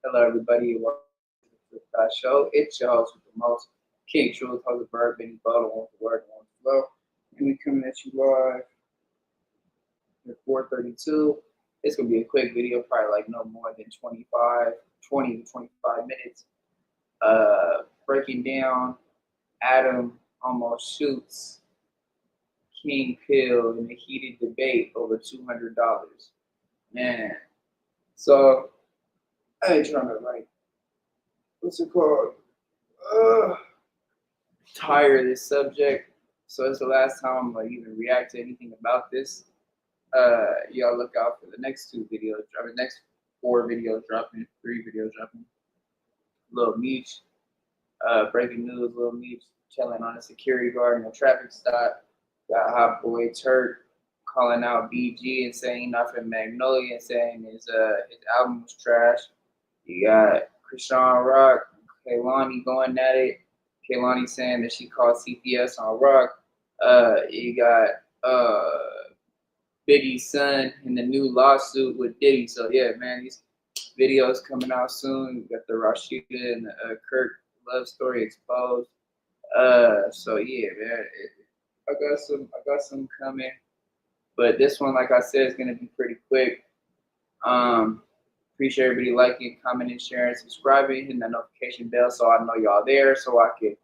Hello, everybody. Welcome to the Flip Show. It's your host with the most, King Truth, host of Bird, Benny Butler, one the word, one flow. And we coming at you live at 4:32. It's gonna be a quick video, probably like no more than 20 to 25 minutes. Breaking down Adam almost shoots King Pill in a heated debate over $200. Man, so I ain't trying to like what's it called? Tired of this subject. So it's the last time I'm like even react to anything about this. Y'all look out for the next two videos dropping, next four videos dropping, three videos dropping. Little Meech, breaking news, Little Meech telling on a security guard in a traffic stop. Got Hot Boy Turk calling out BG and saying not from Magnolia and saying his album was trash. You got Krishan Rock, Kaylani going at it. Kaylani saying that she called CPS on Rock. You got Biggie's son in the new lawsuit with Diddy. So yeah, man, these videos coming out soon. You got the Rashida and the Kirk love story exposed. So yeah, man, I got some coming, but this one, like I said, is gonna be pretty quick. Appreciate everybody liking, commenting, sharing, subscribing, hitting that notification bell so I know y'all there, so I can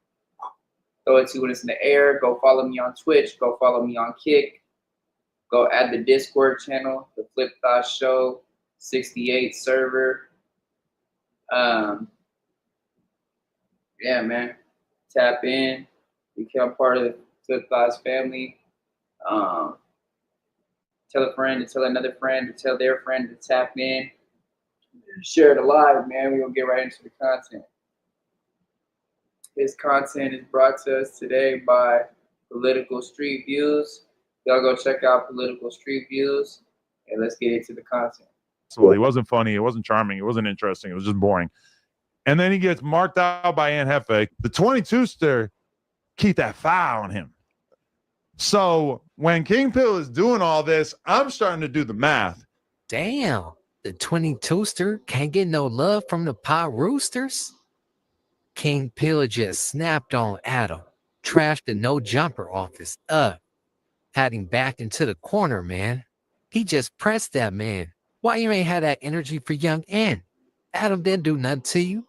throw it to when it's in the air. Go follow me on Twitch. Go follow me on Kick. Go add the Discord channel, the Flip Thought Show 68 server. Yeah, man. Tap in. Become part of the Flip Thoughts family. Tell a friend to tell another friend to tell their friend to tap in. Share it live, man. We're going to get right into the content. This content is brought to us today by Political Street Views. Y'all go check out Political Street Views, and let's get into the content. Well, he wasn't funny. It wasn't charming. It wasn't interesting. It was just boring. And then he gets marked out by Ann Hefe. The 22-ster, keep that fire on him. So when King Pill is doing all this, I'm starting to do the math. Damn, the 22-ster can't get no love from the Pot Roosters. King Pill just snapped on Adam, trashed the no jumper off his had him backed into the corner, man. He just pressed that man. Why you ain't had that energy for young Ann? Adam didn't do nothing to you.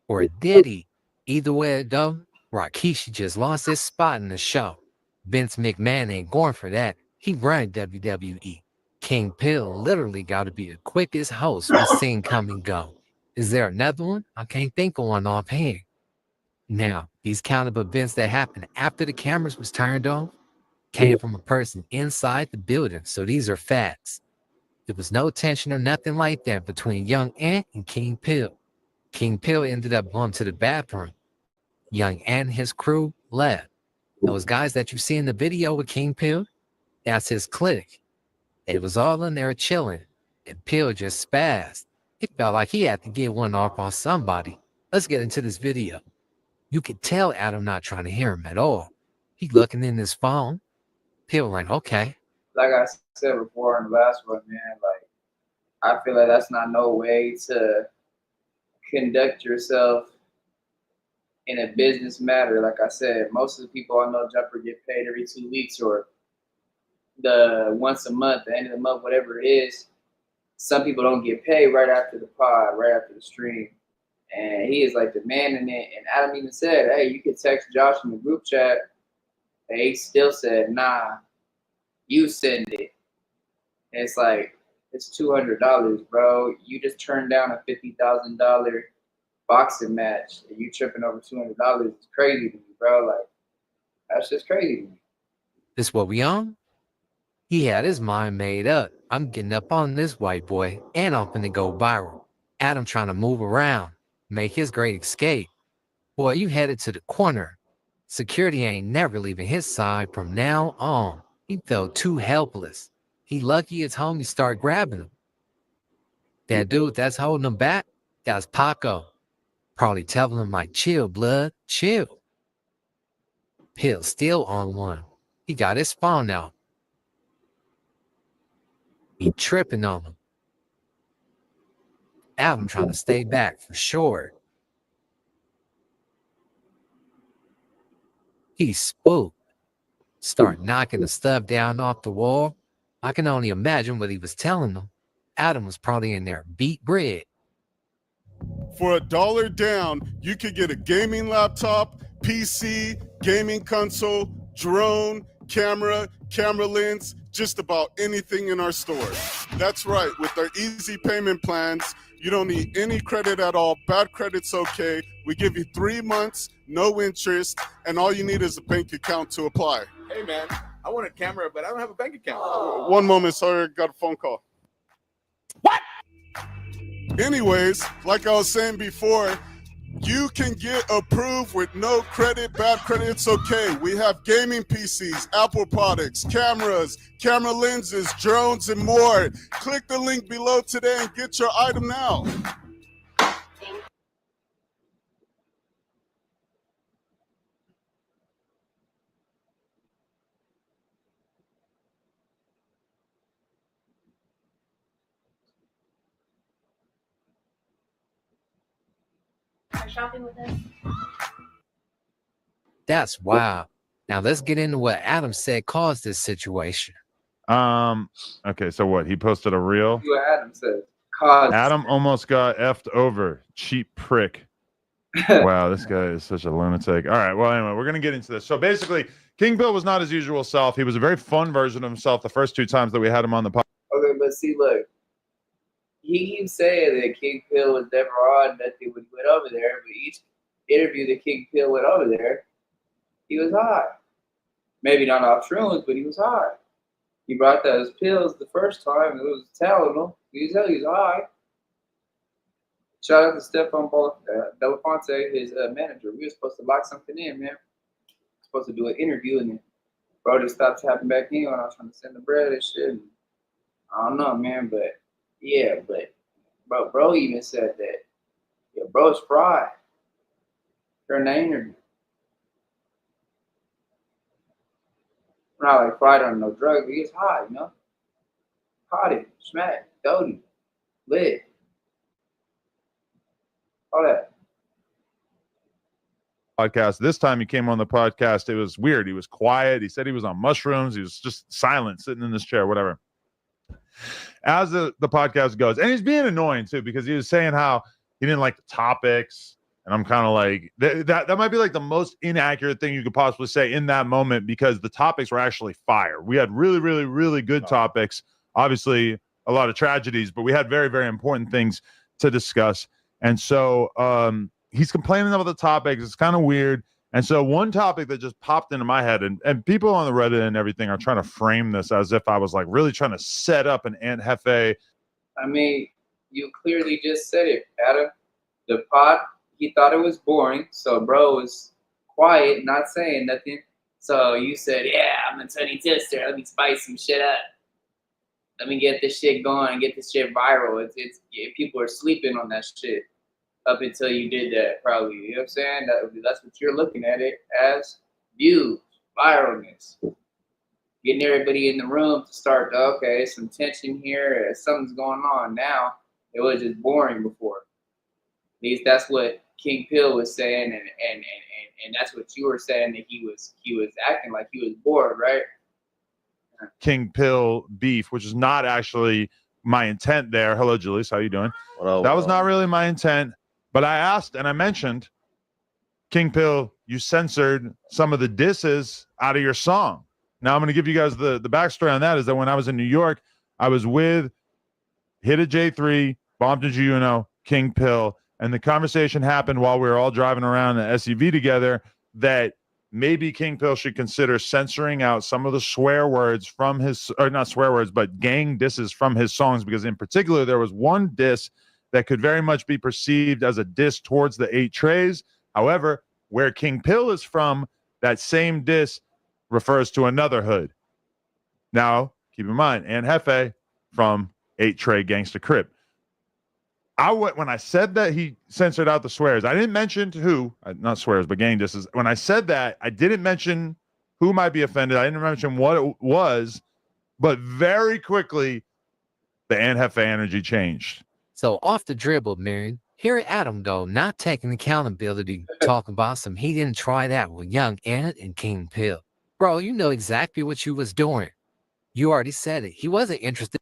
Or did he? Either way, though, Rikishi just lost his spot in the show. Vince McMahon ain't going for that. He run WWE. King Pill literally got to be the quickest host we've seen come and go. Is there another one? I can't think of one offhand. Now, these countable events that happened after the cameras was turned on came from a person inside the building, so these are facts. There was no tension or nothing like that between Young Ant and King Pill. King Pill ended up going to the bathroom. Young Ant and his crew left. Those guys that you see in the video with King Pill, that's his clique. They was all in there chilling, and Pill just spazzed. It felt like he had to get one off on somebody. Let's get into this video. You could tell Adam not trying to hear him at all. He looking in his phone. Pill like, okay. Like I said before in the last one, man, like I feel like that's not no way to conduct yourself in a business matter. Like I said, most of the people I know jumper get paid every 2 weeks or the once a month, the end of the month, whatever it is. Some people don't get paid right after the pod, right after the stream. And he is like demanding it. And Adam even said, hey, you could text Josh in the group chat. And he still said, nah, you send it. And it's like, it's $200, bro. You just turned down a $50,000 boxing match and you tripping over $200. It's crazy to me, bro. Like, that's just crazy to me. This what we on? He had his mind made up. I'm getting up on this white boy, and I'm finna go viral. Adam trying to move around, make his great escape. Boy, you headed to the corner. Security ain't never leaving his side from now on. He felt too helpless. He lucky his homies start grabbing him. That dude that's holding him back, that's Paco. Probably telling him like, chill, blood, chill. Pill still on one. He got his phone out. He tripping on him. Adam trying to stay back for sure. He spooked, start knocking the stuff down off the wall. I can only imagine what he was telling them. Adam was probably in there beat bread. For $1 down, you could get a gaming laptop, PC, gaming console, drone, camera lens, just about anything in our store. That's right, with our easy payment plans, you don't need any credit at all. Bad credit's okay. We give you 3 months, no interest, and all you need is a bank account to apply. Hey man, I want a camera, but I don't have a bank account. One moment, sorry, I got a phone call. What? Anyways, like I was saying before, you can get approved with no credit, bad credit, it's okay. We have gaming PCs, Apple products, cameras, camera lenses, drones, and more. Click the link below today and get your item now. Shopping with us. That's wild. Now let's get into what Adam said caused this situation. Okay, so what? He posted a reel. See what Adam said. Cause Adam almost got effed over. Cheap prick. Wow, this guy is such a lunatic. All right, well, anyway, we're going to get into this. So basically, King Bill was not his usual self. He was a very fun version of himself the first 2 times that we had him on the podcast. Okay, but see, look, he keeps saying that King Pill was never on nothing when he went over there, but each interview that King Pill went over there, he was high. Maybe not off shrooms, but he was high. He brought those pills the first time, and it was Tylenol. He was high. Shout out to Stefan Delafonte, his manager. We were supposed to lock something in, man. Supposed to do an interview, and then bro just stopped tapping back in when I was trying to send the bread and shit. And I don't know, man, but yeah, but bro even said that, yeah, bro's fried during the interview. Not like fried on no drugs, but he's high, you know? Caught it, smack, doty, lit. All that. Podcast. This time he came on the podcast. It was weird. He was quiet. He said he was on mushrooms. He was just silent, sitting in this chair, whatever. As the podcast goes, and he's being annoying too, because he was saying how he didn't like the topics. And I'm kind of like, that might be like the most inaccurate thing you could possibly say in that moment, because the topics were actually fire. We had really, really, really good topics. Obviously, a lot of tragedies, but we had very, very important things to discuss. And so he's complaining about the topics. It's kind of weird. And so one topic that just popped into my head, and people on the Reddit and everything are trying to frame this as if I was like really trying to set up an Aunt Hefe. I mean, you clearly just said it, Adam. The pod, he thought it was boring, so bro was quiet, not saying nothing. So you said, yeah, I'm a Tony Tister. Let me spice some shit up. Let me get this shit going and get this shit viral. It's people are sleeping on that shit up until you did that, probably. You know what I'm saying? That's what you're looking at it as. Views, viralness. Getting everybody in the room to start, okay, some tension here, something's going on. Now, it was just boring before. At least that's what King Pill was saying, and that's what you were saying, that he was acting like he was bored, right? King Pill beef, which is not actually my intent there. Hello, Julius. How you doing? That was not really my intent. But I asked and I mentioned, King Pill, you censored some of the disses out of your song. Now I'm going to give you guys the backstory on that. Is that when I was in New York, I was with Hit a J3, Bomb to Juno, King Pill, and the conversation happened while we were all driving around the SUV together that maybe King Pill should consider censoring out some of the swear words from his, or not swear words, but gang disses from his songs, because in particular, there was one diss that could very much be perceived as a diss towards the 8 Trays. However, where King Pill is from, that same diss refers to another hood. Now, keep in mind, Aunt Hefe from 8 Tray Gangsta Crip. When I said that he censored out the swears, I didn't mention who, not swears, but gang disses. When I said that, I didn't mention who might be offended. I didn't mention what it was, but very quickly, the Aunt Hefe energy changed. So off the dribble, Marion. Here Adam though, not taking accountability, talking about some he didn't try that with young Ant and King Pill. Bro, you know exactly what you was doing. You already said it. He wasn't interested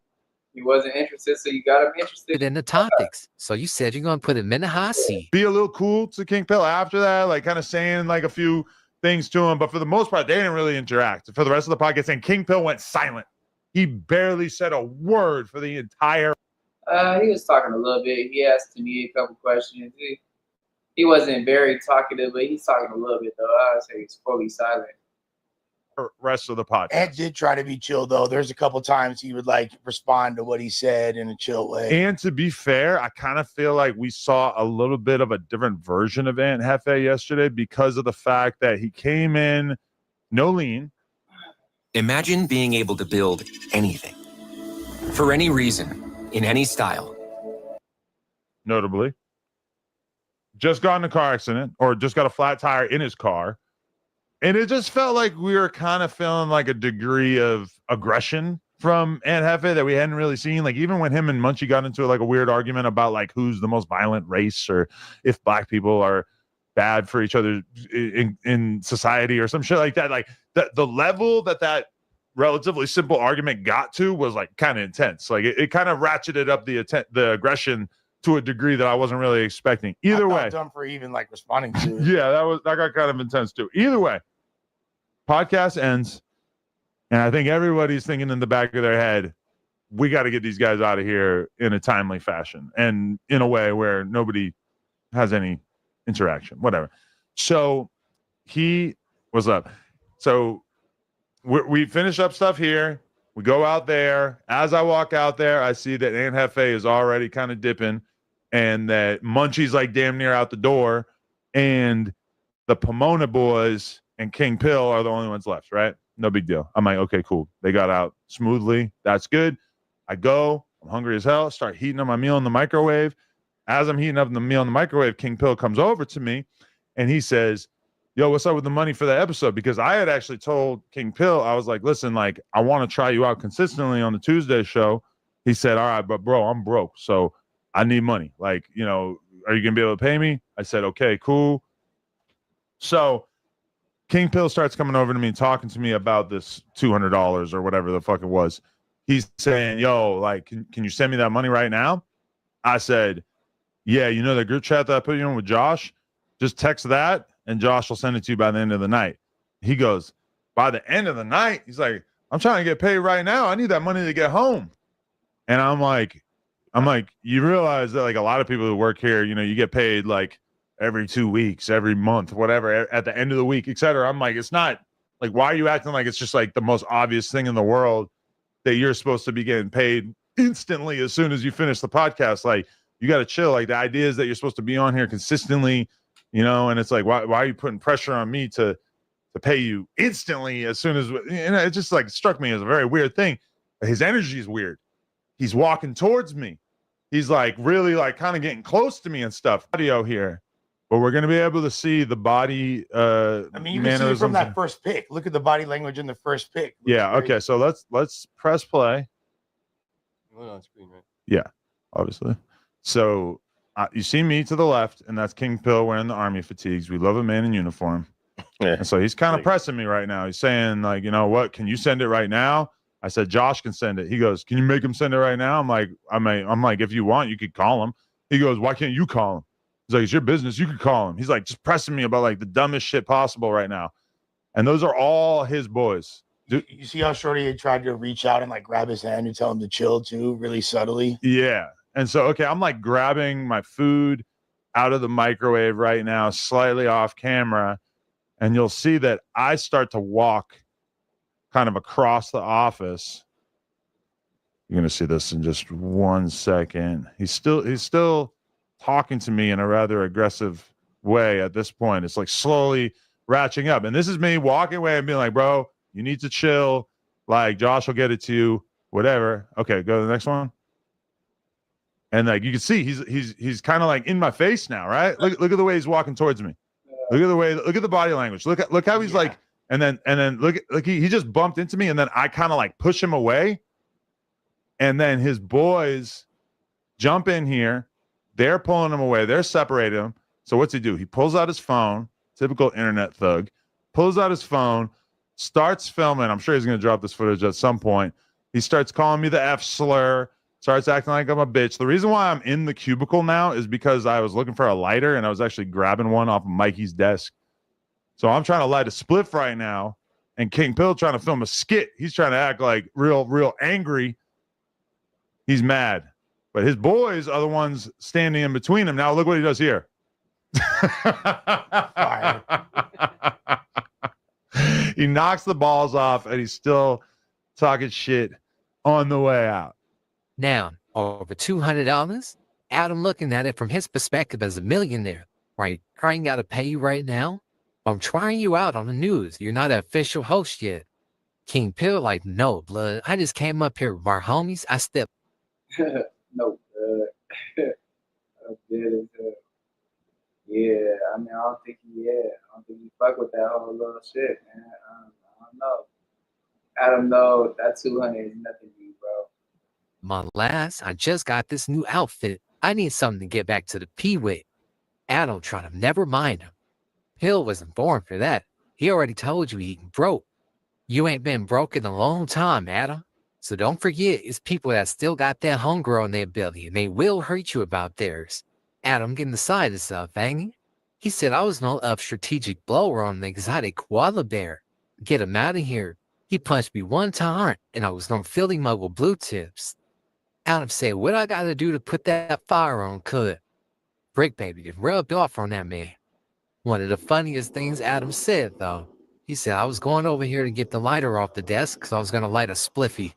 He wasn't interested, so you got him interested. in the topics. So you said you're gonna put him in the hot seat. Be a little cool to King Pill after that, like kind of saying like a few things to him, but for the most part, they didn't really interact. For the rest of the podcast, and King Pill went silent. He barely said a word for the entire. He was talking a little bit. He asked me a couple questions. He wasn't very talkative, but he's talking a little bit though. I would say he's fully silent. Rest of the podcast. Ant did try to be chill though. There's a couple times he would like respond to what he said in a chill way. And to be fair, I kind of feel like we saw a little bit of a different version of Ant Hefe yesterday because of the fact that he came in no lean. Imagine being able to build anything for any reason, in any style. Notably, just got in a car accident or just got a flat tire in his car. And it just felt like we were kind of feeling like a degree of aggression from Ant Hefe that we hadn't really seen. Like even when him and Munchie got into like a weird argument about like who's the most violent race or if black people are bad for each other in society or some shit like that. Like the level that relatively simple argument got to was like kind of intense. Like it kind of ratcheted up the aggression to a degree that I wasn't really expecting. Either way, dumb for even like responding to it. yeah, that got kind of intense too. Either way, podcast ends, and I think everybody's thinking in the back of their head, we got to get these guys out of here in a timely fashion and in a way where nobody has any interaction, whatever. So what's up? So we finish up stuff here. We go out there. As I walk out there, I see that Ant Hefe is already kind of dipping and that Munchie's like damn near out the door. And the Pomona boys and King Pill are the only ones left, right? No big deal. I'm like, okay, cool. They got out smoothly. That's good. I go. I'm hungry as hell. Start heating up my meal in the microwave. As I'm heating up the meal in the microwave, King Pill comes over to me and he says, yo, what's up with the money for the episode? Because I had actually told King Pill, I was like, listen, like, I want to try you out consistently on the Tuesday show. He said, all right, but bro, I'm broke. So I need money. Like, you know, are you going to be able to pay me? I said, okay, cool. So King Pill starts coming over to me and talking to me about this $200 or whatever the fuck it was. He's saying, yo, like, can you send me that money right now? I said, yeah, you know the group chat that I put you in with Josh? Just text that and Josh will send it to you by the end of the night. He goes, by the end of the night? He's like, I'm trying to get paid right now. I need that money to get home. And I'm like, you realize that like a lot of people who work here, you know, you get paid like every 2 weeks, every month, whatever, at the end of the week, etc. I'm like, it's not like, why are you acting like it's just like the most obvious thing in the world that you're supposed to be getting paid instantly as soon as you finish the podcast? Like, you got to chill. Like, the idea is that you're supposed to be on here consistently, you know, and it's like, why are you putting pressure on me to pay you instantly as soon as, you know, it just like struck me as a very weird thing. His energy is weird. He's walking towards me. He's like really like kind of getting close to me and stuff. Audio here, but we're going to be able to see the body. I mean, you can see it from that first pick. Look at the body language in the first pick. Yeah. Okay. So let's press play. On screen, right? Yeah, obviously. So you see me to the left, and that's King Pill wearing the army fatigues. We love a man in uniform. Yeah. And so he's kind of pressing me right now. He's saying, like, you know what? Can you send it right now? I said, Josh can send it. He goes, can you make him send it right now? I'm like, if you want, you could call him. He goes, why can't you call him? He's like, it's your business. You could call him. He's like, just pressing me about like the dumbest shit possible right now. And those are all his boys. You see how Shorty had tried to reach out and like grab his hand and tell him to chill too, really subtly? Yeah. And so, okay, I'm like grabbing my food out of the microwave right now, slightly off camera. And you'll see that I start to walk kind of across the office. You're going to see this in just 1 second. He's still talking to me in a rather aggressive way at this point. It's like slowly ratcheting up. And this is me walking away and being like, bro, you need to chill. Like, Josh will get it to you, whatever. Okay, go to the next one. And like you can see, he's kind of like in my face now, right? Look at the way he's walking towards me. Look at the body language. Look how he's like, and then look he just bumped into me, and then I kind of like push him away, and then his boys jump in here. They're pulling him away. They're separating him. So what's he do? He pulls out his phone, typical internet thug, pulls out his phone, starts filming. I'm sure he's going to drop this footage at some point. He starts calling me the F slur, starts acting like I'm a bitch. The reason why I'm in the cubicle now is because I was looking for a lighter and I was actually grabbing one off of Mikey's desk. So I'm trying to light a spliff right now, and King Pill trying to film a skit. He's trying to act like real angry. He's mad. But his boys are the ones standing in between him. Now look what he does here. He knocks the balls off, and he's still talking shit on the way out. Now, over $200, Adam looking at it from his perspective as a millionaire, right? I ain't got to pay you right now. I'm trying you out on the news. You're not an official host yet. King Pill like, no, blood. I just came up here with our homies. I stepped. No, I'm dead as hell. Yeah, I mean, I don't think he fuck with that whole little shit, man. I don't know. I don't know. That 200 is nothing to you, bro. My lass, I just got this new outfit. I need something to get back to the P with. Adam trying to never mind him. Pill wasn't born for that. He already told you he ain't broke. You ain't been broke in a long time, Adam. So don't forget, it's people that still got that hunger on their belly, and they will hurt you about theirs. Adam getting the side of stuff, ain't he? He said I was no up strategic blower on the exotic koala bear. Get him out of here. He punched me one time, and I was no Philly mug with blue tips. Adam said, what I gotta do to put that fire on could. Brick baby just rubbed off on that man. One of the funniest things Adam said, though, he said, I was going over here to get the lighter off the desk because I was going to light a spliffy.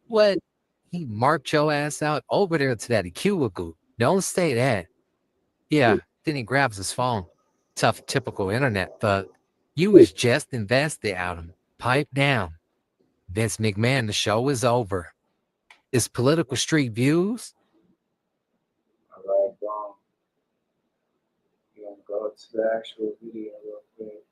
What? He marked your ass out over there to that cubicle. Don't say that. Yeah, then he grabs his phone. Tough, typical internet thug. You was just invested, Adam. Pipe down. Vince McMahon, the show is over. It's Political Street Views. All right, boom. You're going to go to the actual video real quick.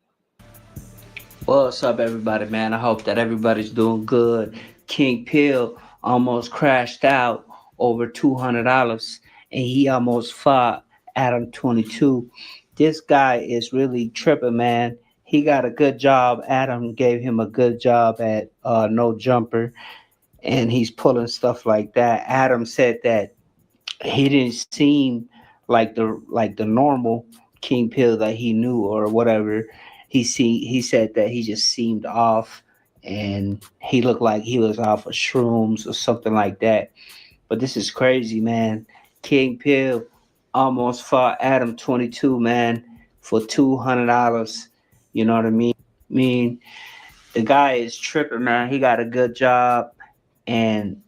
What's up, everybody, man? I hope that everybody's doing good. King Pill almost crashed out over $200, and he almost fought Adam 22. This guy is really tripping, man. He got a good job. Adam gave him a good job at No Jumper, and he's pulling stuff like that. Adam said that he didn't seem like the normal King Pill that he knew or whatever. He said that he just seemed off, and he looked like he was off of shrooms or something like that. But this is crazy, man. King Pill almost fought Adam 22, man, for $200. You know what I mean? The guy is tripping, man. He got a good job, and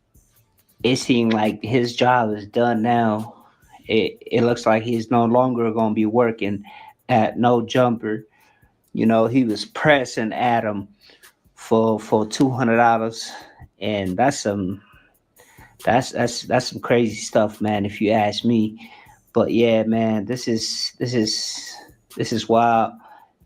it seemed like his job is done now. It looks like he's no longer going to be working at No Jumper. You know, he was pressing Adam for $200, and that's some crazy stuff, man, if you ask me. But yeah, man, this is wild.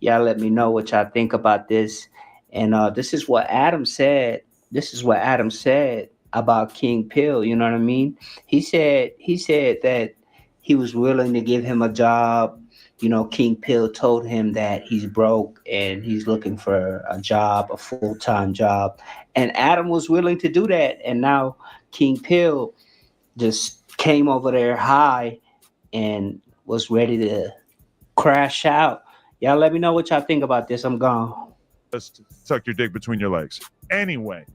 Y'all let me know what y'all think about this. And this is what Adam said. This is what Adam said about King Pill. You know what I mean? He said that he was willing to give him a job. You know, King Pill told him that he's broke and he's looking for a job, a full-time job. And Adam was willing to do that. And now King Pill just came over there high and was ready to crash out. Y'all let me know what y'all think about this. I'm gone. Just tuck your dick between your legs. Anyway,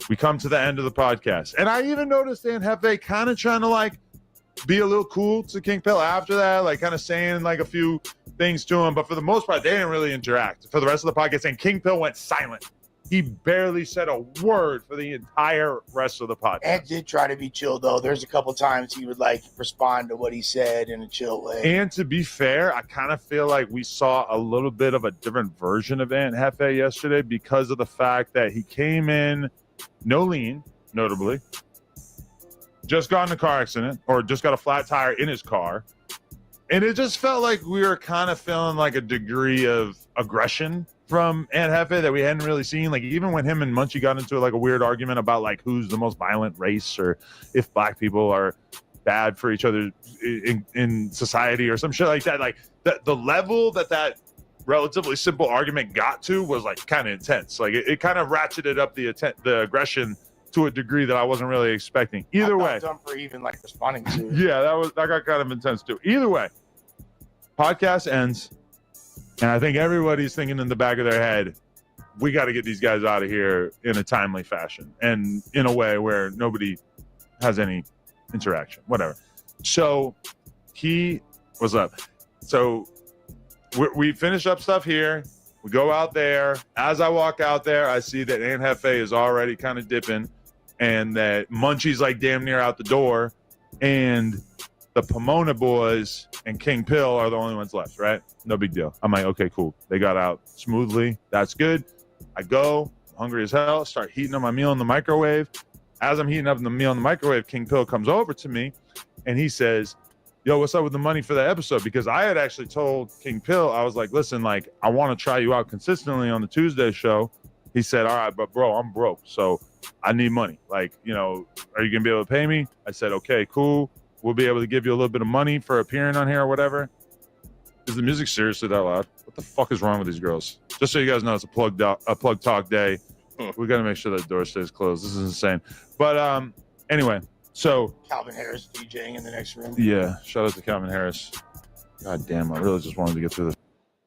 we come to the end of the podcast. And I even noticed Dan Hefe kind of trying to like be a little cool to King Pill after that, like kind of saying like a few things to him. But for the most part, they didn't really interact for the rest of the podcast. And King Pill went silent. He barely said a word for the entire rest of the podcast. Ed did try to be chill, though. There's a couple times he would like respond to what he said in a chill way. And to be fair, I kind of feel like we saw a little bit of a different version of Aunt Hefe yesterday because of the fact that he came in no lean, notably, just got in a car accident or just got a flat tire in his car. And it just felt like we were kind of feeling like a degree of aggression from Aunt Hefe that we hadn't really seen. Like even when him and Munchie got into like a weird argument about like who's the most violent race or if black people are bad for each other in society or some shit like that. Like the level that relatively simple argument got to was like kind of intense. Like it kind of ratcheted up the aggression to a degree that I wasn't really expecting. Either way, Jumper even like responding to it. yeah, that got kind of intense too. Either way, podcast ends, and I think everybody's thinking in the back of their head, we got to get these guys out of here in a timely fashion and in a way where nobody has any interaction, whatever. So he was up. So we finish up stuff here. We go out there. As I walk out there, I see that Aunt Hefe is already kind of dipping and that Munchie's like damn near out the door. And the Pomona boys and King Pill are the only ones left, right? No big deal. I'm like, okay, cool. They got out smoothly. That's good. I go, hungry as hell, start heating up my meal in the microwave. As I'm heating up the meal in the microwave, King Pill comes over to me and he says, yo, what's up with the money for that episode? Because I had actually told King Pill, I was like, listen, like, I want to try you out consistently on the Tuesday show. He said, all right, but bro, I'm broke, so I need money. Like, you know, are you going to be able to pay me? I said, okay, cool. We'll be able to give you a little bit of money for appearing on here or whatever. Is the music seriously that loud? What the fuck is wrong with these girls? Just so you guys know, it's a plug talk day. We got to make sure that door stays closed. This is insane. But anyway, so Calvin Harris DJing in the next room. yeah, shout out to Calvin Harris. God damn, I really just wanted to get through this.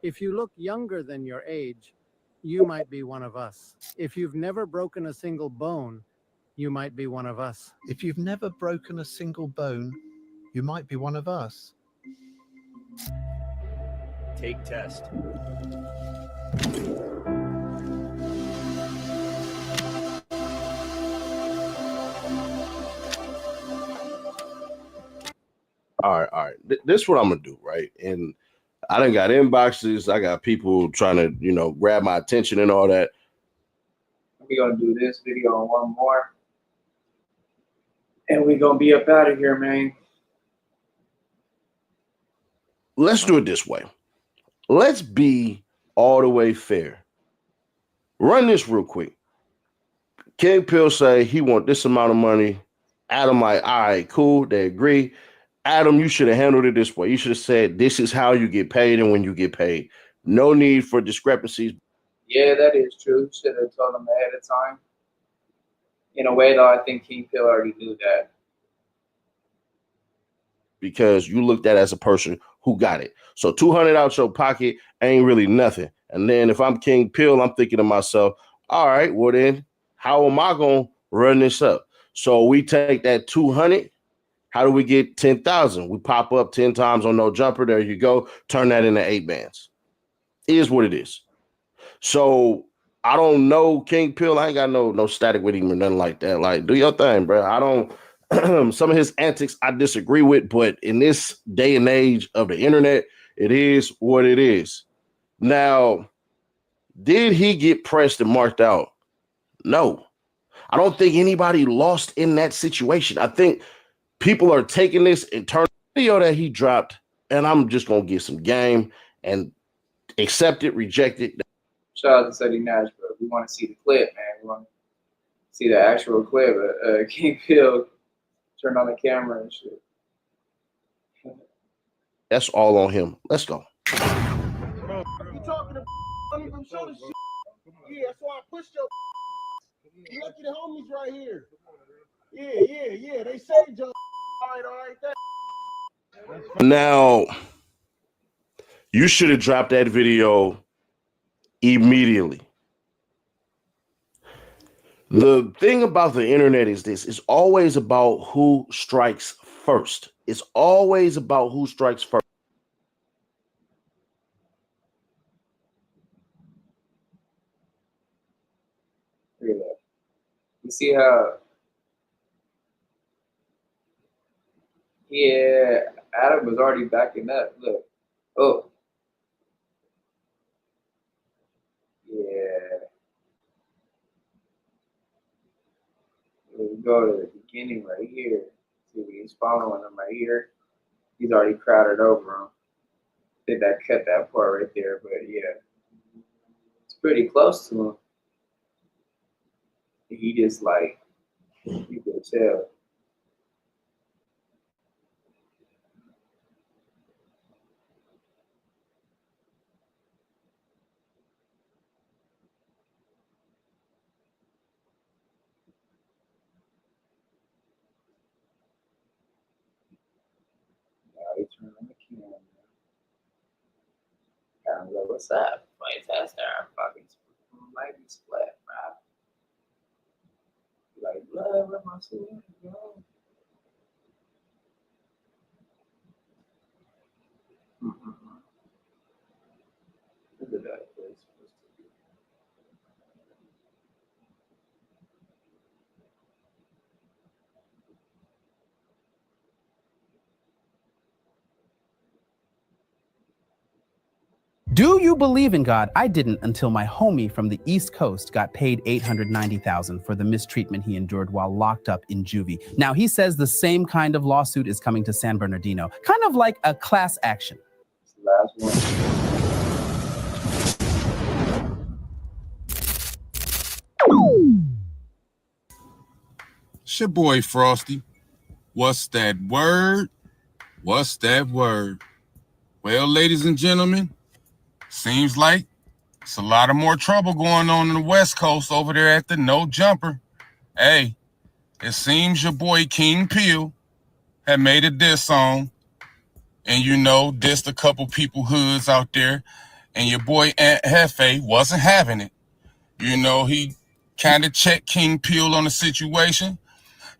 If you look younger than your age, you might be one of us. If you've never broken a single bone, you might be one of us. If you've never broken a single bone, you might be one of us. Take test. All right. This is what I'm gonna do, right? And I done got inboxes. I got people trying to, you know, grab my attention and all that. We're gonna do this video and one more, and we're gonna be up out of here, man. Let's do it this way. Let's be all the way fair. Run this real quick. King Pill say he want this amount of money. Adam like, all right, cool. They agree. Adam, you should have handled it this way. You should have said, this is how you get paid and when you get paid. No need for discrepancies. Yeah, that is true. Should have told him ahead of time. In a way, though, I think King Pill already knew that. Because you looked at as a person who got it. So 200 out your pocket ain't really nothing. And then if I'm King Pill, I'm thinking to myself, all right, well then, how am I going to run this up? So we take that 200. How do we get 10,000? We pop up 10 times on No Jumper. There you go. Turn that into 8 bands. Is what it is. So I don't know King Pill. I ain't got no static with him or nothing like that. Like, do your thing, bro. I don't. Some of his antics I disagree with, but in this day and age of the internet, it is what it is. Now, did he get pressed and marked out? No. I don't think anybody lost in that situation. I think people are taking this and turning the video that he dropped, and I'm just going to get some game and accept it, reject it. Shout out to Ceddy Nash, but we want to see the clip, man. We want to see the actual clip. King Pill turned on the camera and shit. That's all on him. Let's go. You talking to don't even show the shit. Yeah, that's why I pushed your you lucky the homies right here. Yeah. They saved your all right. Now, you should have dropped that video immediately. The thing about the internet is this. It's always about who strikes first. It's always about who strikes first. Look at that. You see how? Yeah, Adam was already backing up. Look. Oh. Yeah. We go to the beginning right here. See, he's following him right here. He's already crowded over him. Did that cut that part right there, but yeah. It's pretty close to him. He just like, you could tell. I'm like, what's up? Funny test there. I'm fucking might be split, bro. Like, blood, where my sweet go? Look at that place. Do you believe in God? I didn't until my homie from the East Coast got paid $890,000 for the mistreatment he endured while locked up in juvie. Now he says the same kind of lawsuit is coming to San Bernardino, kind of like a class action. Last one. It's your boy Frosty. What's that word? What's that word? Well, ladies and gentlemen, seems like it's a lot of more trouble going on in the West Coast over there at the No Jumper. Hey, it seems your boy King Peel had made a diss song and, dissed a couple people hoods out there, and your boy Aunt Hefe wasn't having it. He kind of checked King Peel on the situation,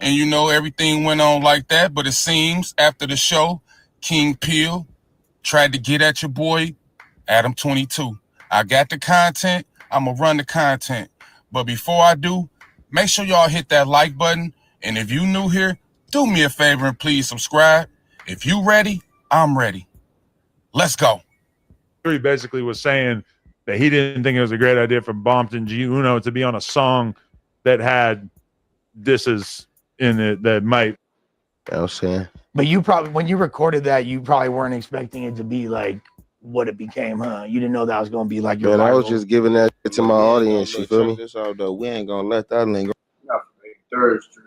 and everything went on like that, but it seems after the show, King Peel tried to get at your boy Adam 22. I got the content. I'm going to run the content. But before I do, make sure y'all hit that like button. And if you new here, do me a favor and please subscribe. If you ready, I'm ready. Let's go. He basically was saying that he didn't think it was a great idea for Bompton G. Uno to be on a song that had disses in it that might. I was saying. But you probably, when you recorded that, you probably weren't expecting it to be like what it became, huh? You didn't know that was going to be like your. Man, I was just giving that to my audience. You feel me? This out though. We ain't gonna let that linger. Not from 83rd Street.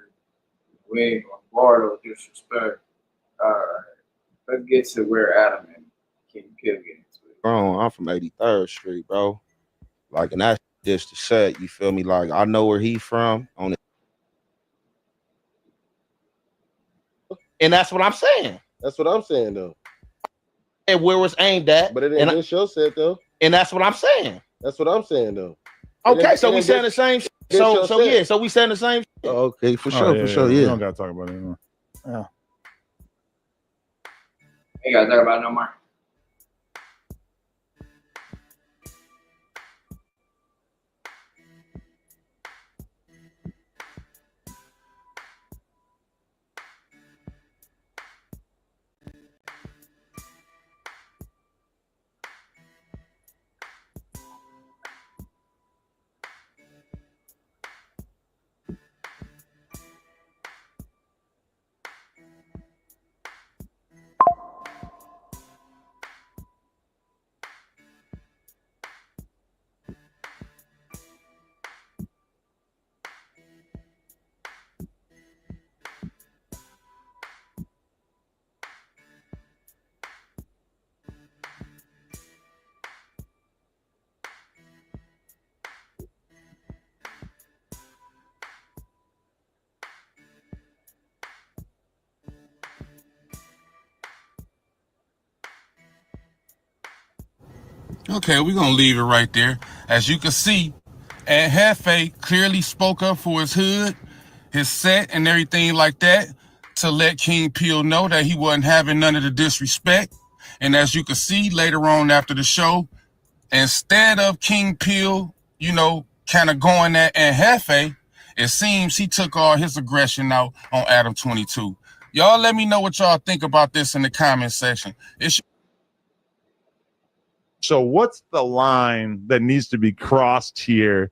We ain't gonna bar those disrespect. All right. Let's get to where Adam and King Peel get into it. Bro, I'm from 83rd Street, bro. Like, and that's just the set. You feel me? Like, I know where he from on it. And that's what I'm saying. That's what I'm saying, though. And where was aimed at. But it ain't this show set, though. And that's what I'm saying. That's what I'm saying, though. Okay, so we saying the same shit. So we saying the same shit. Oh, okay, for sure, yeah. We don't got to talk about it anymore. Yeah. Ain't got to talk about it no more. Okay, we're going to leave it right there. As you can see, Aunt Hefe clearly spoke up for his hood, his set, and everything like that to let King Peel know that he wasn't having none of the disrespect. And as you can see later on after the show, instead of King Peel, kind of going at Aunt Hefe, it seems he took all his aggression out on Adam 22. Y'all let me know what y'all think about this in the comment section. So what's the line that needs to be crossed here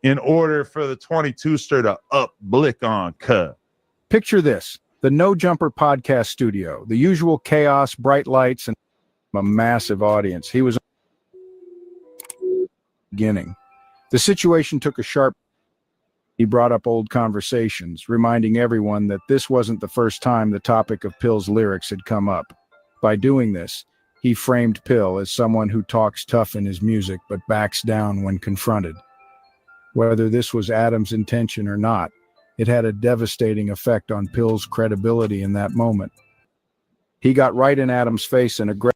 in order for the 22ster to up blick on Cub? Picture this, the No Jumper podcast studio, the usual chaos, bright lights, and a massive audience. He was beginning. The situation took a sharp. He brought up old conversations, reminding everyone that this wasn't the first time the topic of Pill's lyrics had come up. By doing this, he framed Pill as someone who talks tough in his music but backs down when confronted. Whether this was Adam's intention or not, it had a devastating effect on Pill's credibility in that moment. He got right in Adam's face and aggressively.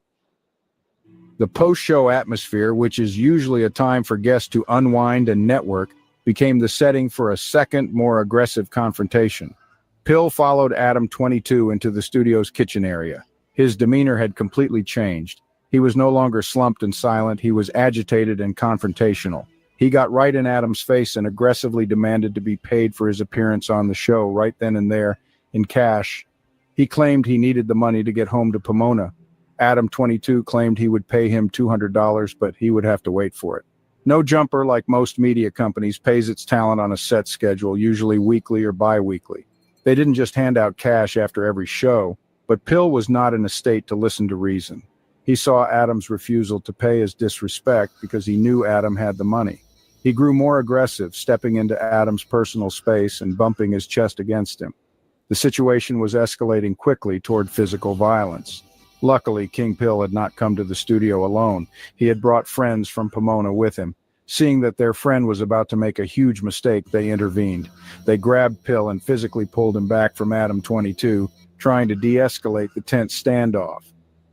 The post-show atmosphere, which is usually a time for guests to unwind and network, became the setting for a second, more aggressive confrontation. Pill followed Adam 22 into the studio's kitchen area. His demeanor had completely changed. He was no longer slumped and silent, he was agitated and confrontational. He got right in Adam's face and aggressively demanded to be paid for his appearance on the show right then and there, in cash. He claimed he needed the money to get home to Pomona. Adam 22 claimed he would pay him $200, but he would have to wait for it. No Jumper, like most media companies, pays its talent on a set schedule, usually weekly or bi-weekly. They didn't just hand out cash after every show, but Pill was not in a state to listen to reason. He saw Adam's refusal to pay as disrespect because he knew Adam had the money. He grew more aggressive, stepping into Adam's personal space and bumping his chest against him. The situation was escalating quickly toward physical violence. Luckily, King Pill had not come to the studio alone. He had brought friends from Pomona with him. Seeing that their friend was about to make a huge mistake, they intervened. They grabbed Pill and physically pulled him back from Adam 22, trying to de-escalate the tense standoff.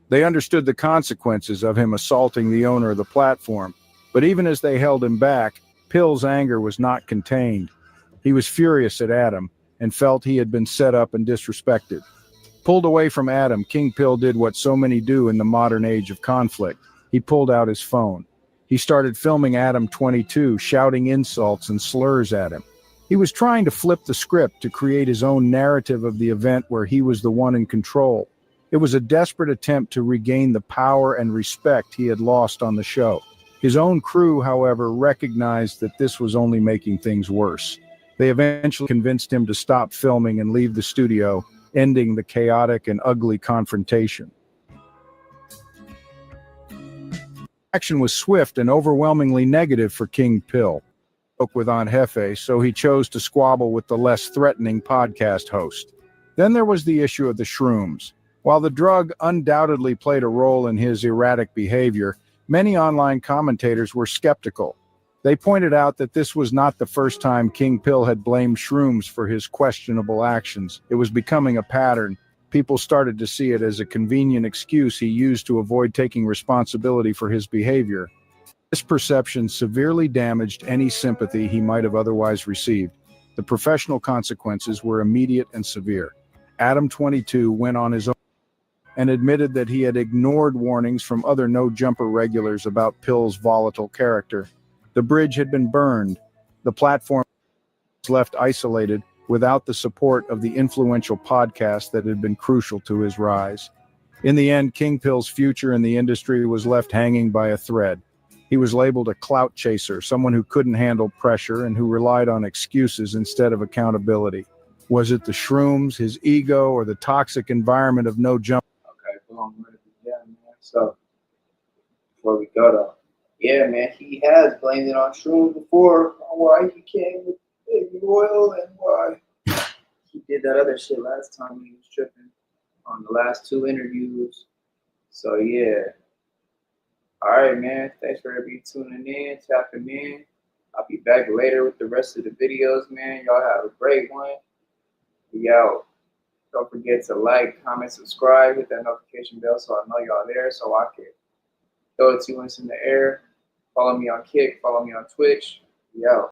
They understood the consequences of him assaulting the owner of the platform, but even as they held him back, Pill's anger was not contained. He was furious at Adam and felt he had been set up and disrespected. Pulled away from Adam, King Pill did what so many do in the modern age of conflict. He pulled out his phone. He started filming Adam 22, shouting insults and slurs at him. He was trying to flip the script to create his own narrative of the event where he was the one in control. It was a desperate attempt to regain the power and respect he had lost on the show. His own crew, however, recognized that this was only making things worse. They eventually convinced him to stop filming and leave the studio, ending the chaotic and ugly confrontation. Action was swift and overwhelmingly negative for King Pill. He spoke with Aunt Hefe, so he chose to squabble with the less threatening podcast host. Then there was the issue of the shrooms. While the drug undoubtedly played a role in his erratic behavior, many online commentators were skeptical. They pointed out that this was not the first time King Pill had blamed shrooms for his questionable actions. It was becoming a pattern. People started to see it as a convenient excuse he used to avoid taking responsibility for his behavior. This perception severely damaged any sympathy he might have otherwise received. The professional consequences were immediate and severe. Adam 22 went on his own and admitted that he had ignored warnings from other No Jumper regulars about Pill's volatile character. The bridge had been burned. The platform was left isolated without the support of the influential podcast that had been crucial to his rise. In the end, King Pill's future in the industry was left hanging by a thread. He was labeled a clout chaser, someone who couldn't handle pressure and who relied on excuses instead of accountability. Was it the shrooms, his ego, or the toxic environment of No Jumper? Okay, boom, ready to begin, man. So, before we go though, yeah, man, he has blamed it on shrooms before, on why he came with Baby Royal and why he did that other shit last time he was tripping on the last two interviews. So, yeah. All right, man. Thanks for everybody tuning in, tapping in. I'll be back later with the rest of the videos, man. Y'all have a great one. We out. Don't forget to like, comment, subscribe, hit that notification bell so I know y'all there so I can throw it to you in the air. Follow me on Kick, follow me on Twitch. We out.